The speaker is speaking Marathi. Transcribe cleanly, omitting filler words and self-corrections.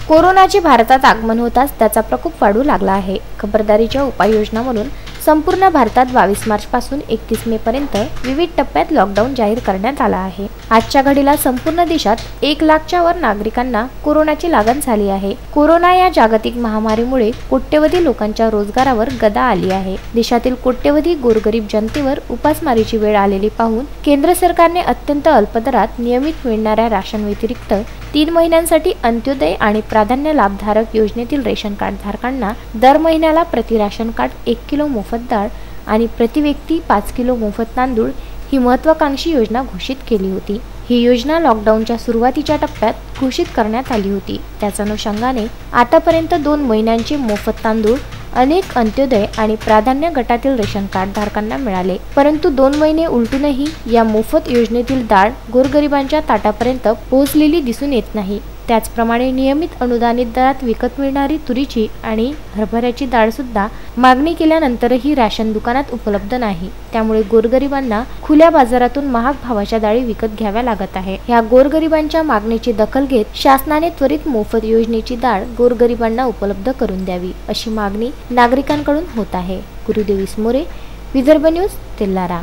कोरोनाचे भारतात आगमन होताच त्याचा प्रकोप वाढू लागला आहे। खबरदारीच्या उपाययोजना म्हणून संपूर्ण भारतात 22 मार्च पासून 31 मे पर्यंत विविध टप्प्यात लॉकडाऊन जाहीर करण्यात आला आहे। आजच्या घडीला संपूर्ण देशात 1 लाखच्या वर नागरिकांना कोरोनाची लागण झाली आहे। कोरोना या जागतिक महामारीमुळे कोट्यवधी लोकांच्या रोजगारावर गदा आली आहे। देशातील कोट्यवधी गोरगरीब जनतेवर उपासमारीची वेळ आलेली पाहून केंद्र सरकारने अत्यंत अल्प दरात नियमित मिळणाऱ्या राशन व्यतिरिक्त 3 महिन्यांसाठी अंत्योदय आणि प्राधान्य लाभधारक योजनेतील रेशन कार्ड धारकांना दर महिन्याला प्रति राशन कार्ड 1 किलो मोफत डाळ आणि प्रति व्यक्ती 5 किलो मोफत तांदूळ ही महत्त्वाकांक्षी योजना घोषित केली होती। ही योजना लॉकडाऊनच्या सुरुवातीच्या टप्प्यात घोषित करण्यात आली होती। त्याच अनुषंगाने आतापर्यंत 2 महिन्यांचे मोफत तांदूळ अनेक अंत्योदय आणि प्राधान्य गटातील रेशन कार्ड धारकांना मिळाले, परंतु 2 महिने उलटूनही या मोफत योजनेतील डाळ गोरगरिबांच्या ताटापर्यंत पोहोचलेली दिसून येत नाही। त्याचप्रमाणे नियमित अनुदानित दरात विकत मिळणारी तुरीची आणि हरभऱ्याची डाळ सुद्धा मागणी केल्यानंतरही राशन दुकानात उपलब्ध नाही। त्यामुळे गोरगरिबांना खुल्या बाजारातून महाग भावाच्या डाळी विकत घ्याव्या लागत आहे। या गोरगरिबांच्या मागणीची दखल घेत शासनाने त्वरित मोफत योजनेची डाळ गोरगरिबांना उपलब्ध करून द्यावी अशी मागणी नागरिकांकडून होत आहे। गुरुदेव इसमोरे, विदर्भ न्यूज, तेल्लारा।